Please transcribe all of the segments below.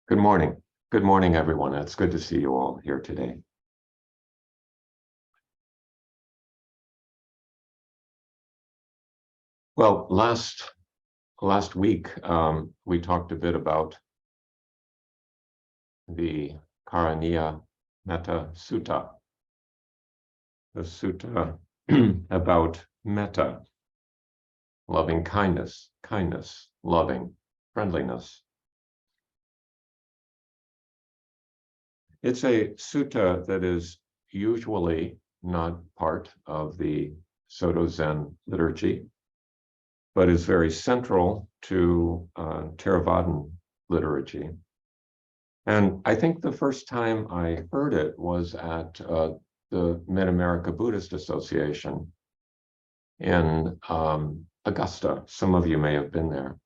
Good morning. Good morning, everyone. It's good to see you all here today. Well, last week, we talked a bit about the Karaniya Metta Sutta, the sutta about metta, loving kindness, loving, friendliness. It's a sutta that is usually not part of the Soto Zen liturgy, but is very central to Theravadan liturgy. And I think the first time I heard it was at the Mid-America Buddhist Association in Augusta. Some of you may have been there.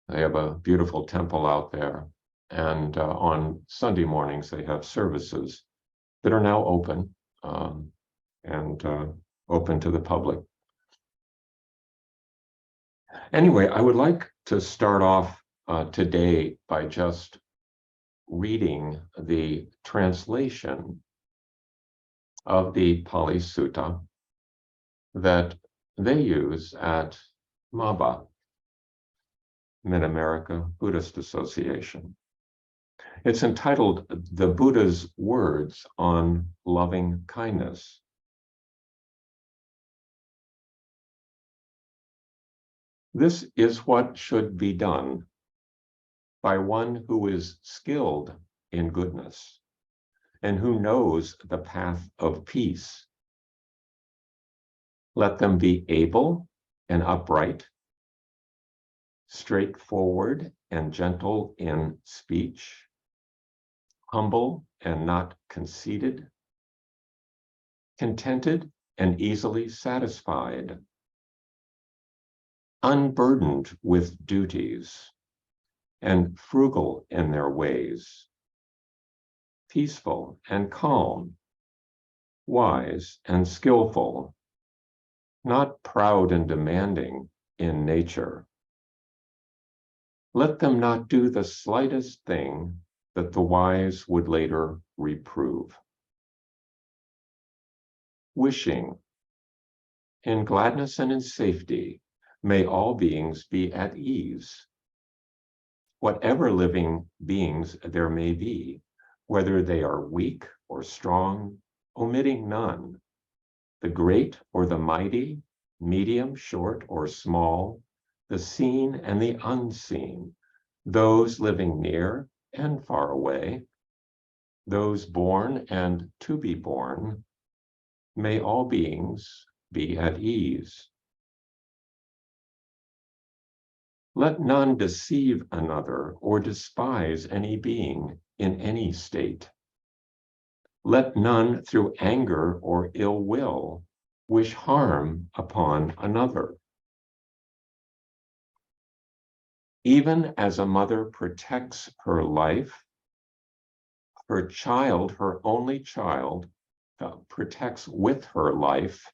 They have a beautiful temple out there. And on Sunday mornings, they have services that are now open and open to the public. Anyway, I would like to start off today by just reading the translation of the Pali Sutta that they use at MABA, Mid-America Buddhist Association. It's entitled The Buddha's Words on Loving Kindness. This is what should be done by one who is skilled in goodness and who knows the path of peace. Let them be able and upright, straightforward and gentle in speech, humble and not conceited, contented and easily satisfied, unburdened with duties, and frugal in their ways, peaceful and calm, wise and skillful, not proud and demanding in nature. Let them not do the slightest thing that the wise would later reprove. Wishing, in gladness and in safety, may all beings be at ease. Whatever living beings there may be, whether they are weak or strong, omitting none, the great or the mighty, medium, short, or small, the seen and the unseen, those living near and far away, those born and to be born, may all beings be at ease. Let none deceive another or despise any being in any state. Let none through anger or ill will wish harm upon another. Even as a mother protects her life, her child, her only child, protects with her life,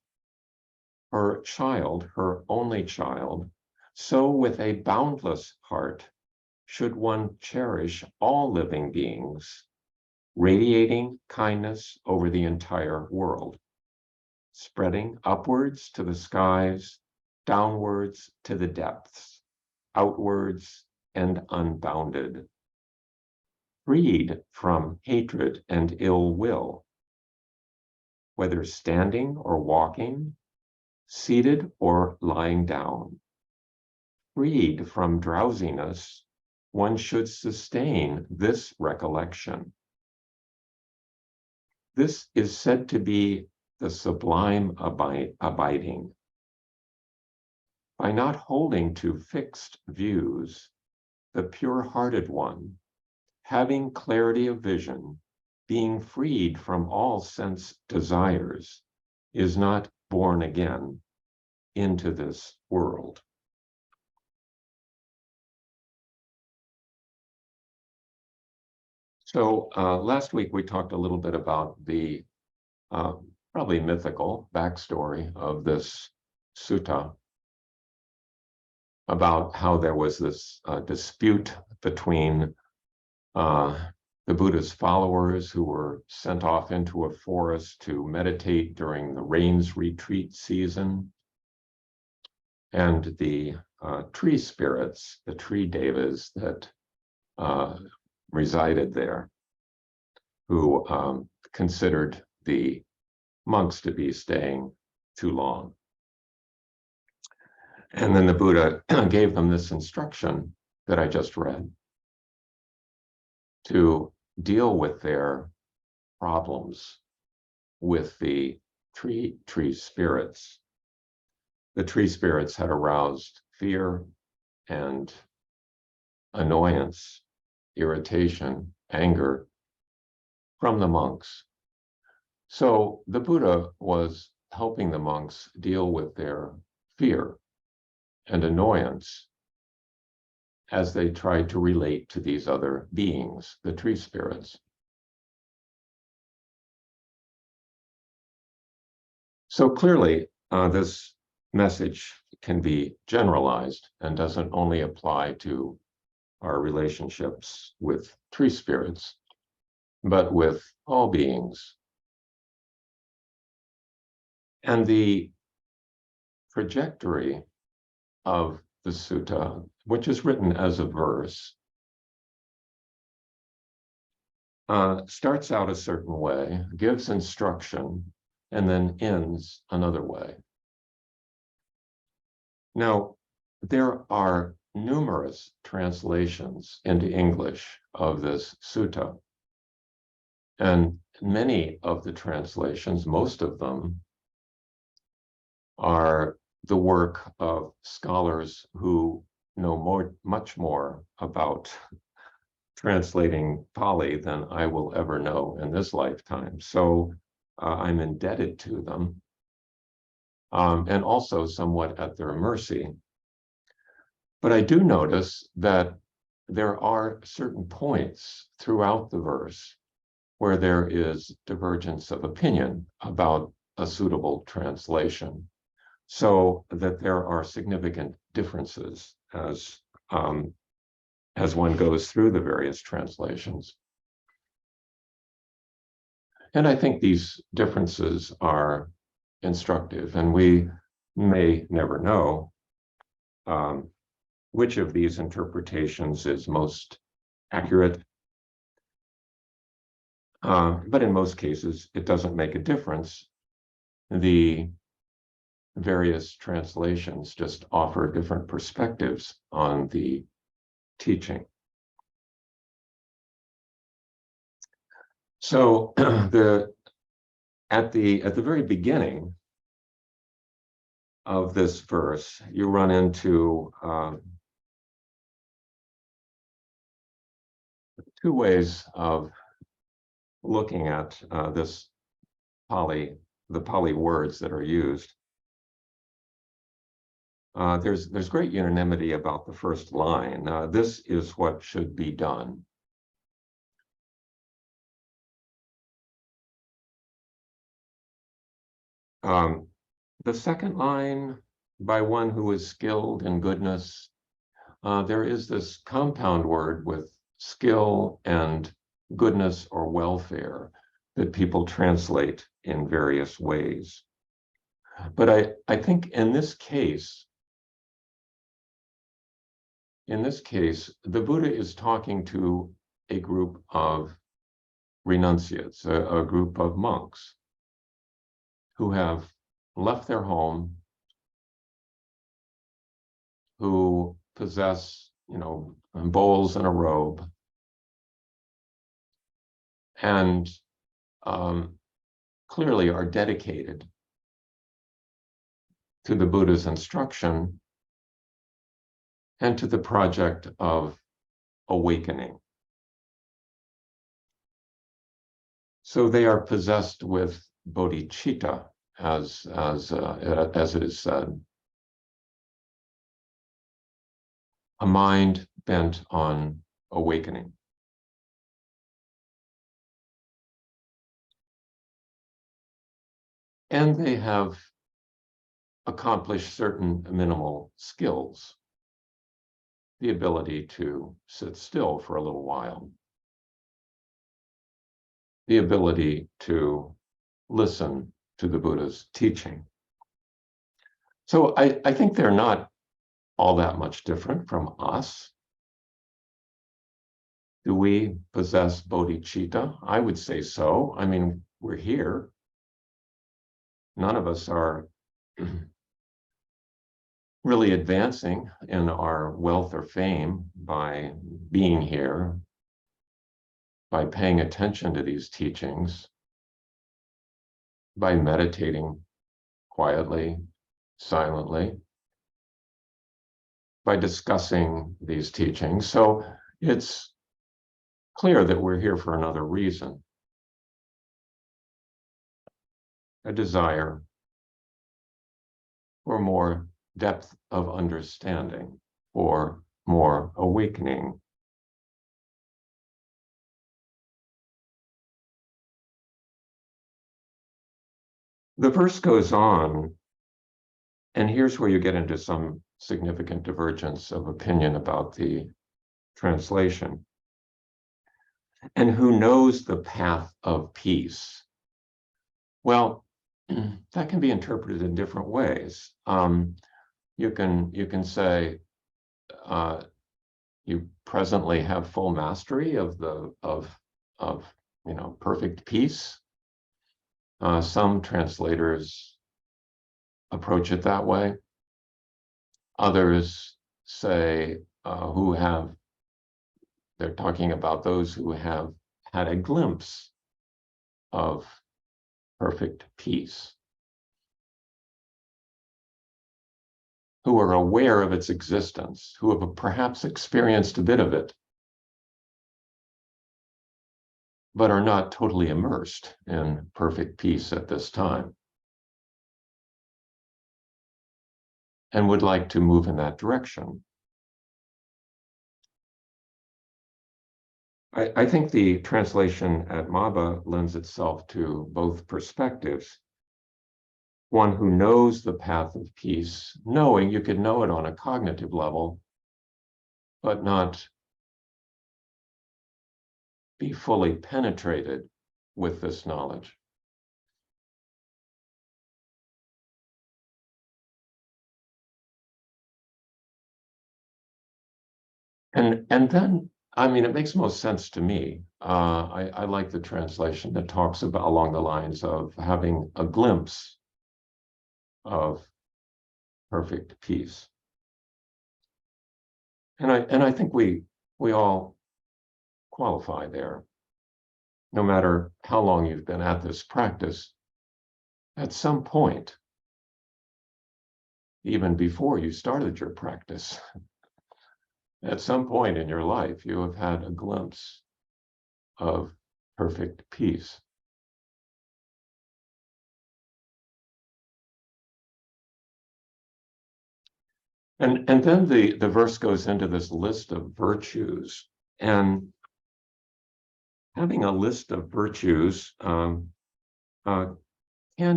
her child, her only child, so with a boundless heart should one cherish all living beings, radiating kindness over the entire world, spreading upwards to the skies, downwards to the depths, outwards and unbounded, freed from hatred and ill will, whether standing or walking, seated or lying down. Freed from drowsiness, one should sustain this recollection. This is said to be the sublime abiding. By not holding to fixed views, the pure-hearted one, having clarity of vision, being freed from all sense desires, is not born again into this world. So last week we talked a little bit about the probably mythical backstory of this sutta. about how there was this dispute between the Buddha's followers who were sent off into a forest to meditate during the rains retreat season, and the tree spirits, the tree devas that resided there, who considered the monks to be staying too long. And then the Buddha gave them this instruction that I just read to deal with their problems with the tree spirits. The tree spirits had aroused fear and annoyance, irritation, anger from the monks. So the Buddha was helping the monks deal with their fear and annoyance as they tried to relate to these other beings, the tree spirits. So clearly, this message can be generalized and doesn't only apply to our relationships with tree spirits, but with all beings. And the trajectory of the sutta, which is written as a verse, starts out a certain way, gives instruction, and then ends another way. Now, there are numerous translations into English of this sutta, and many of the translations, most of them, are the work of scholars who know much more about translating Pali than I will ever know in this lifetime. So I'm indebted to them, and also somewhat at their mercy. But I do notice that there are certain points throughout the verse where there is divergence of opinion about a suitable translation, so that there are significant differences as one goes through the various translations. And I think these differences are instructive, and we may never know which of these interpretations is most accurate. But in most cases, it doesn't make a difference. The various translations just offer different perspectives on the teaching. So at the very beginning of this verse, you run into two ways of looking at the Pali words that are used. There's great unanimity about the first line. This is what should be done. The second line, by one who is skilled in goodness, there is this compound word with skill and goodness or welfare that people translate in various ways. But I think in this case, the Buddha is talking to a group of renunciates, a group of monks who have left their home, who possess, bowls and a robe, and clearly are dedicated to the Buddha's instruction and to the project of awakening. So they are possessed with bodhicitta, as it is said, a mind bent on awakening. And they have accomplished certain minimal skills the ability to sit still for a little while, the ability to listen to the Buddha's teaching. So I think they're not all that much different from us. Do we possess bodhicitta? I would say so. I mean, we're here. None of us are really advancing in our wealth or fame by being here, by paying attention to these teachings, by meditating quietly, silently, by discussing these teachings. So it's clear that we're here for another reason, a desire for more depth of understanding, for more awakening. The verse goes on, and here's where you get into some significant divergence of opinion about the translation. And who knows the path of peace? Well, that can be interpreted in different ways. You can say you presently have full mastery of perfect peace. Some translators approach it that way. Others say they're talking about those who have had a glimpse of perfect peace, who are aware of its existence, who have perhaps experienced a bit of it, but are not totally immersed in perfect peace at this time, and would like to move in that direction. I think the translation at Maba lends itself to both perspectives. One who knows the path of peace, knowing you could know it on a cognitive level, but not be fully penetrated with this knowledge. And then, I mean, it makes most sense to me. I like the translation that talks about along the lines of having a glimpse of perfect peace. And I think we all qualify there. No matter how long you've been at this practice, at some point, even before you started your practice, at some point in your life, you have had a glimpse of perfect peace. And then the verse goes into this list of virtues. And having a list of virtues can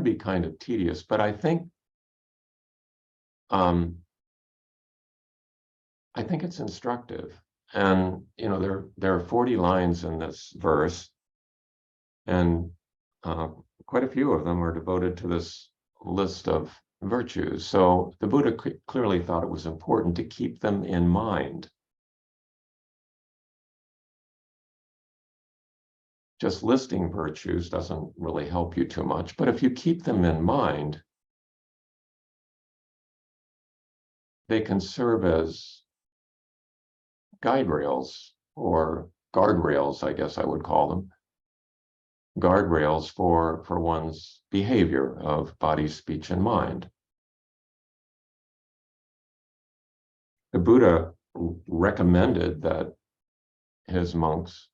be kind of tedious, but I think it's instructive. And there are 40 lines in this verse, and quite a few of them are devoted to this list of virtues. So the Buddha clearly thought it was important to keep them in mind. Just listing virtues doesn't really help you too much, but if you keep them in mind, they can serve as guide rails, or guardrails, I guess I would call them. Guardrails for one's behavior of body, speech, and mind. The Buddha recommended that his monks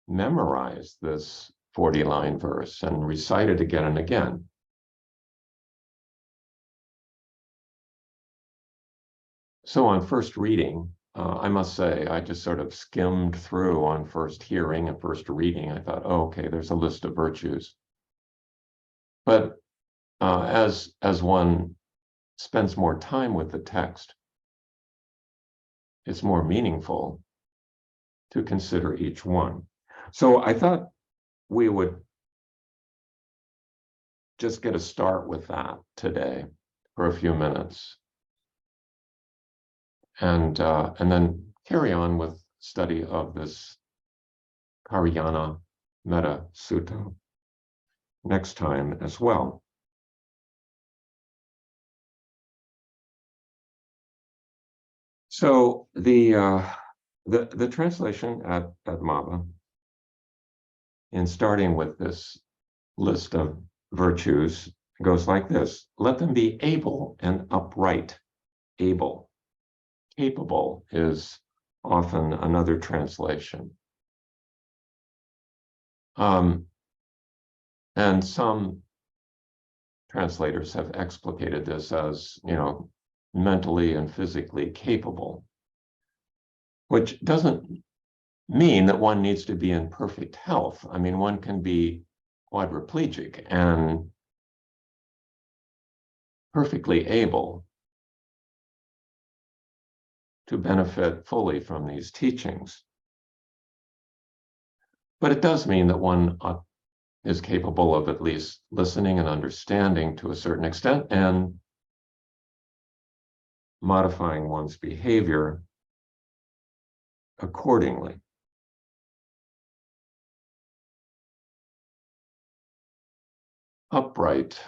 memorize this 40-line verse and recite it again and again. So on first reading, I must say, I just sort of skimmed through on first hearing and first reading. I thought, oh, okay, there's a list of virtues. But as one spends more time with the text, it's more meaningful to consider each one. So I thought we would just get a start with that today for a few minutes, and then carry on with study of this Kariyana Metta Sutta next time as well. So the translation at Mava, in starting with this list of virtues, goes like this: let them be able and upright. Able. Capable is often another translation. And some translators have explicated this as, mentally and physically capable, which doesn't mean that one needs to be in perfect health. I mean, one can be quadriplegic and perfectly able to benefit fully from these teachings. But it does mean that one is capable of at least listening and understanding to a certain extent and modifying one's behavior accordingly. Upright.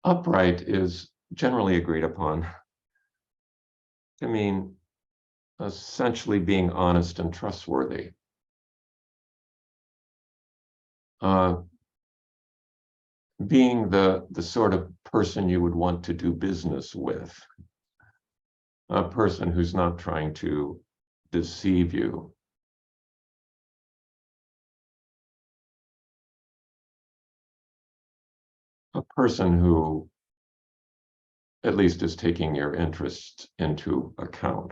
Upright is generally agreed upon to mean essentially being honest and trustworthy. Being the sort of person you would want to do business with. A person who's not trying to deceive you. A person who at least is taking your interests into account.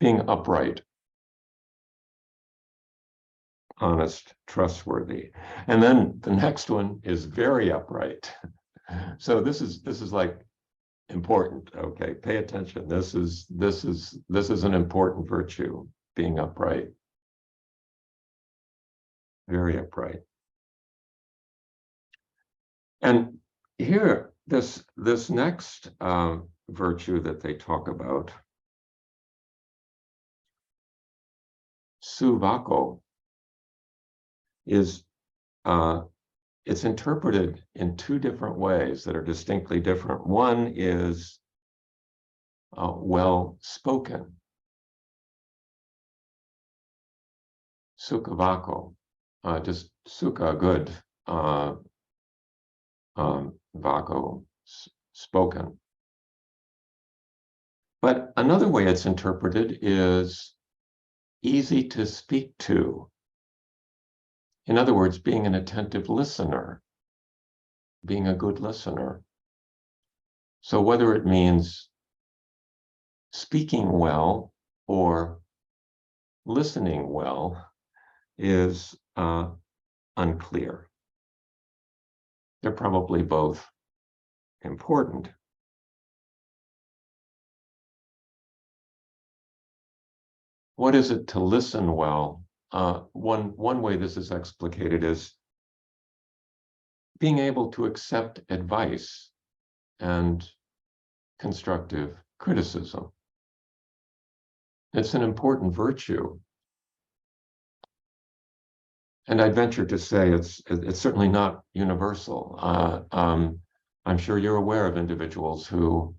Being upright, honest, trustworthy. And then the next one is very upright. So this is like important. Okay, pay attention. This is an important virtue, being upright. Very upright. And here, this next virtue that they talk about, suvako, is it's interpreted in two different ways that are distinctly different. One is well spoken, sukhavako, just sukha, good, vako, spoken. But another way it's interpreted is easy to speak to. In other words, being an attentive listener, being a good listener. So whether it means speaking well or listening well is unclear. They're probably both important. What is it to listen well? One way this is explicated is being able to accept advice and constructive criticism. It's an important virtue. And I'd venture to say it's certainly not universal. I'm sure you're aware of individuals who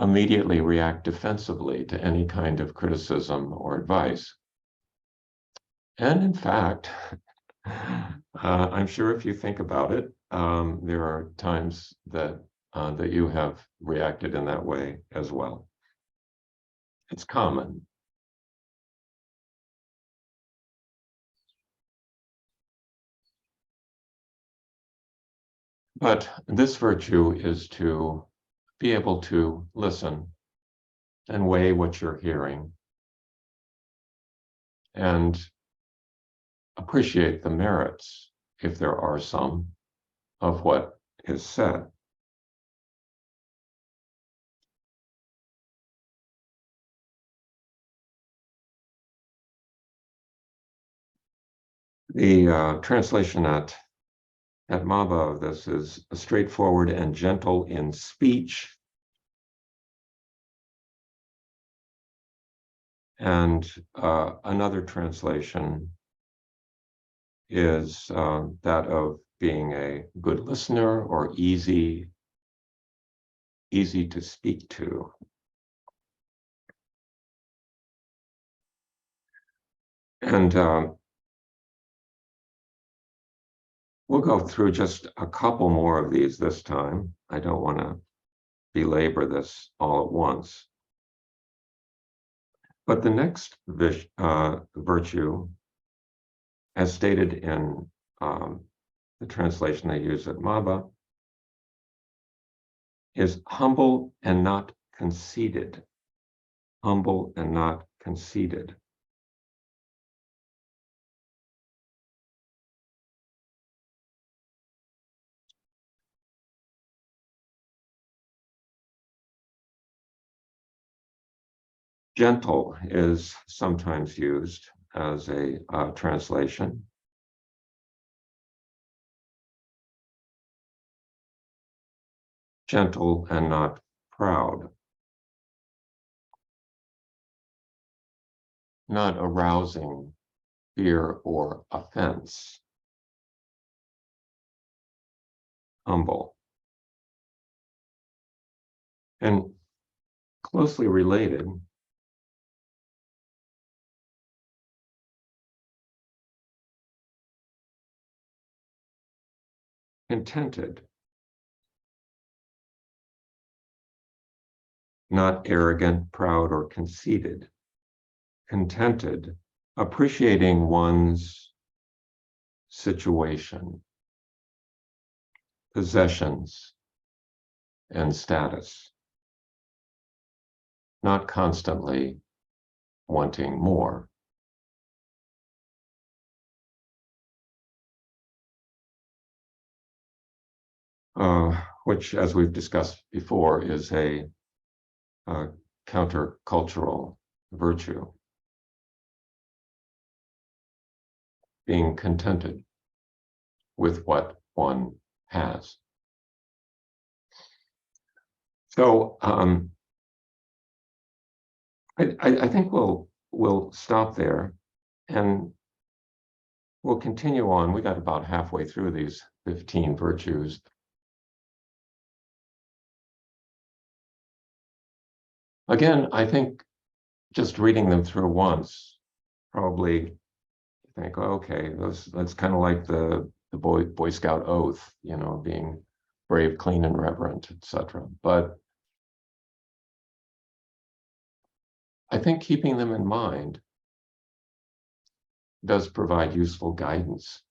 immediately react defensively to any kind of criticism or advice. And in fact, I'm sure if you think about it, there are times that you have reacted in that way as well. It's common. But this virtue is to be able to listen and weigh what you're hearing and appreciate the merits, if there are some, of what is said. The translation at Maba of this is straightforward and gentle in speech. And another translation is that of being a good listener or easy to speak to. And we'll go through just a couple more of these this time. I don't want to belabor this all at once. But the next virtue, as stated in the translation they use at Maba, is humble and not conceited. Humble and not conceited. Gentle is sometimes used as a translation. Gentle and not proud. Not arousing fear or offense. Humble. And closely related, contented. Not arrogant, proud, or conceited. Contented, appreciating one's situation, possessions, and status. Not constantly wanting more. Which, as we've discussed before, is a countercultural virtue. Being contented with what one has. So I think we'll stop there, and we'll continue on. We got about halfway through these 15 virtues. Again, I think just reading them through once, probably think, oh, okay, that's kind of like the Boy Scout oath, being brave, clean, and reverent, etc. But I think keeping them in mind does provide useful guidance.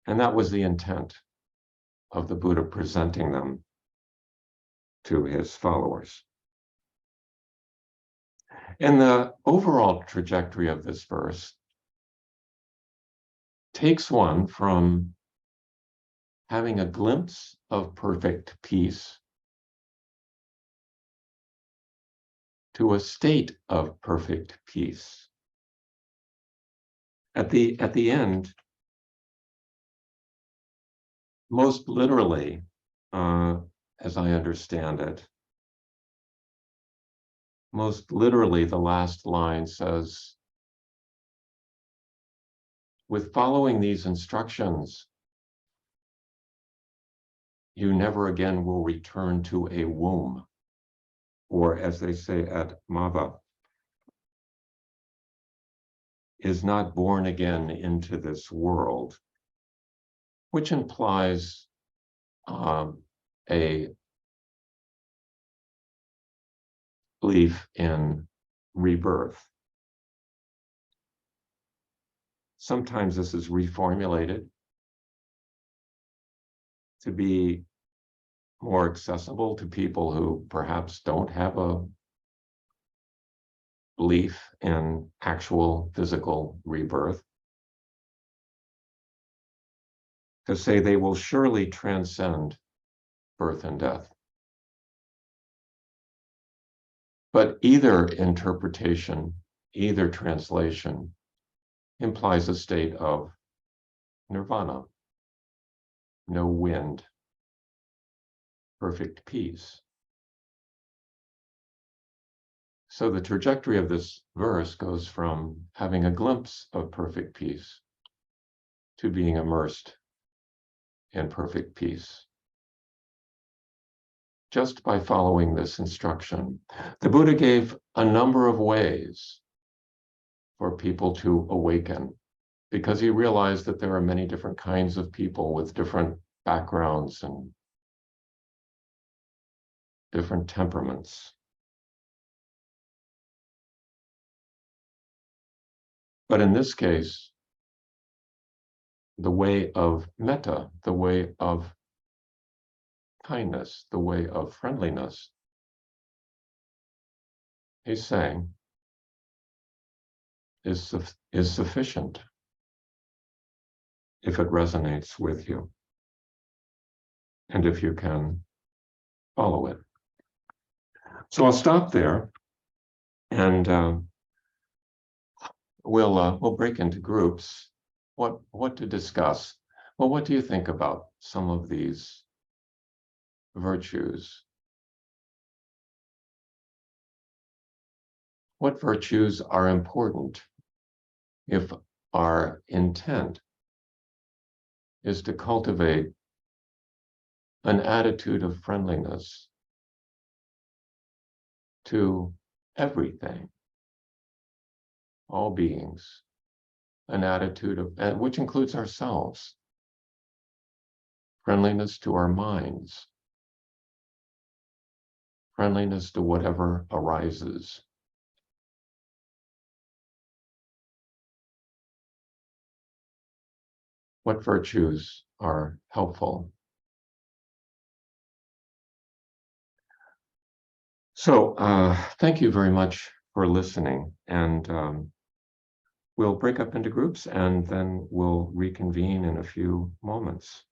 And that was the intent of the Buddha presenting them to his followers. And the overall trajectory of this verse takes one from having a glimpse of perfect peace to a state of perfect peace. At the end, most literally, as I understand it, most literally, the last line says, with following these instructions, you never again will return to a womb, or as they say at Mava, is not born again into this world, which implies a belief in rebirth. Sometimes this is reformulated to be more accessible to people who perhaps don't have a belief in actual physical rebirth, to say they will surely transcend birth and death. But either interpretation, either translation implies a state of nirvana, no wind, perfect peace. So the trajectory of this verse goes from having a glimpse of perfect peace to being immersed in perfect peace, just by following this instruction. The Buddha gave a number of ways for people to awaken, because he realized that there are many different kinds of people with different backgrounds and different temperaments. But in this case, the way of metta, the way of kindness, the way of friendliness, he's saying, is sufficient if it resonates with you and if you can follow it. So I'll stop there, and we'll break into groups. What to discuss? Well, what do you think about some of these virtues? What virtues are important if our intent is to cultivate an attitude of friendliness to everything, all beings, an attitude of, which includes ourselves, friendliness to our minds, friendliness to whatever arises. What virtues are helpful? So thank you very much for listening, and we'll break up into groups and then we'll reconvene in a few moments.